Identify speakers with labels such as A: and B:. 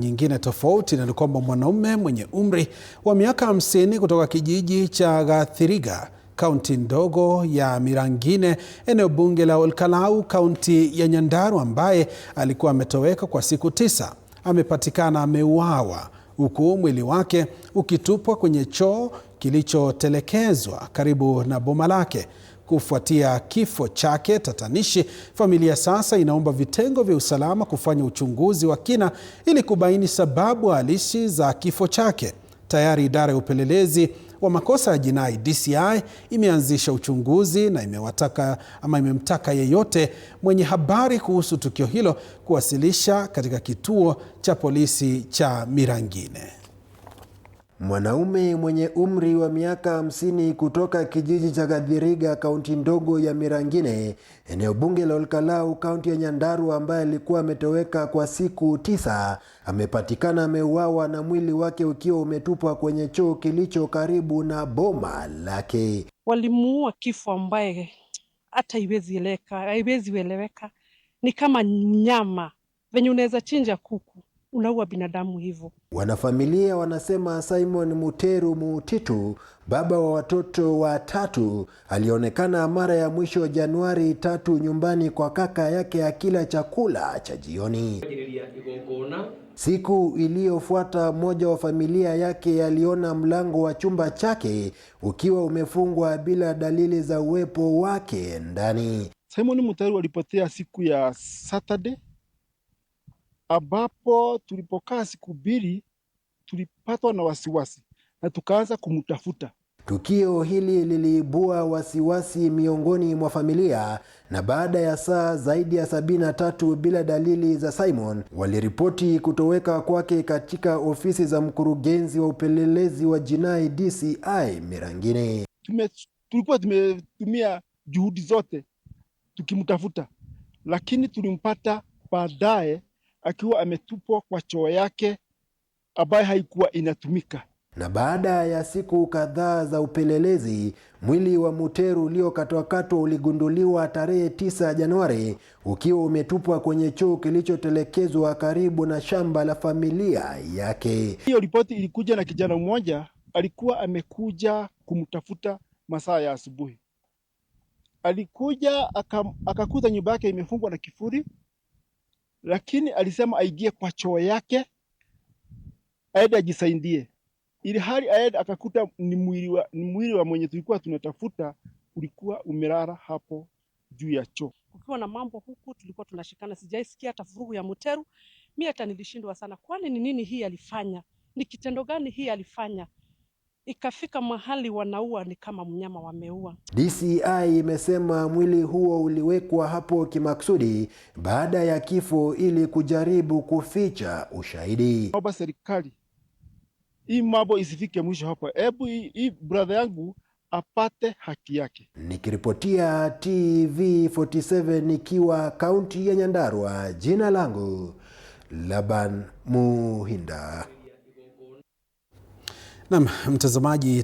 A: Nyingine tofauti ni kwamba mwanaume mwenye umri wa miaka 50 kutoka kijiji cha Gathiriga, kaunti ndogo ya Mirangine, eneo bunge la Olkalau, kaunti ya Nyandarua, ambaye alikuwa ametoweka kwa siku 9, amepatikana ameuawa, huku mwili wake ukitupwa kwenye choo kilichotelekezwa karibu na boma lake. Kufuatia kifo chake tatanishi, familia sasa inaomba vitengo vya usalama kufanya uchunguzi wa kina ili kubaini sababu halisi za kifo chake. Tayari idara ya upelelezi wa makosa ya jinai DCI imeanzisha uchunguzi na imemtaka yeyote mwenye habari kuhusu tukio hilo kuwasilisha katika kituo cha polisi cha Mirangine.
B: Mwanaume mwenye umri wa miaka 50 kutoka kijiji cha Gathiriga, kaunti ndogo ya Mirangine, eneo bunge la Olkalau, kaunti ya Nyandarua, ambaye alikuwa ametoweka kwa siku 9, amepatikana ameuawa na mwili wake ukiwa umetupwa kwenye choo kilicho karibu na boma lake.
C: Walimuua kifo ambaye hata haiwezi eleweka. Ni kama mnyama venye unaweza chinja kuku, unaua binadamu hivyo.
B: Wanafamilia wanasema Simon Muteru Mutitu, baba wa watoto watatu, alionekana mara ya mwisho Januari 3 nyumbani kwa kaka yake akila chakula cha jioni. Siku iliyofuata, mmoja wa familia yake aliona mlango wa chumba chake ukiwa umefungwa bila dalili za uwepo wake ndani.
D: Simon Muteru alipotea siku ya Saturday, ambapo tulipokaa siku 2 tulipatwa na wasiwasi na tukaanza kumtafuta.
B: Tukio hili liliibua wasiwasi miongoni mwa familia, na baada ya saa zaidi ya 73 bila dalili za Simon, waliripoti kutoweka kwake katika ofisi za mkurugenzi wa upelelezi wa jinai DCI Mirangine.
D: Tulikuwa tumetumia juhudi zote tukimtafuta, lakini tulimpata baadaye akiwa ametupwa kwa choo yake ambayo haikuwa inatumika.
B: Na baada ya siku kadhaa za upelelezi, mwili wa Muteru uliokatwakatwa uligunduliwa tarehe 9 Januari ukiwa umetupwa kwenye choo kilichotelekezwa karibu na shamba la familia yake.
D: Hiyo ripoti ilikuja na kijana mmoja alikuwa amekuja kumtafuta masaa ya asubuhi. Alikuja akakuta nyumba yake imefungwa na kifuri, lakini alisema aingie kwa choo yake aende ajisaidie. Ili hali aende akakuta ni mwili wa mwenye tulikuwa tunatafuta ulikuwa umelala hapo juu ya choo.
C: Kukiwa na mambo huku tulikuwa tunashikana, sijaisikia hata furugu ya Muteru. Mimi hata nilishindwa sana, kwani ni nini hii alifanya? Ni kitendo gani hii alifanya? Ikafika mahali wanaua ni kama mnyama wameua.
B: DCI imesema mwili huo uliwekwa hapo kimaksudi baada ya kifo ili kujaribu kuficha ushahidi.
D: Naomba serikali hii mambo isifike mwisho hapa. Hebu hii brother yangu apate haki yake.
B: Nikiripotia TV47 nikiwa kaunti ya Nyandarua, jina langu Laban Muhinda.
A: Naam, mtazamaji.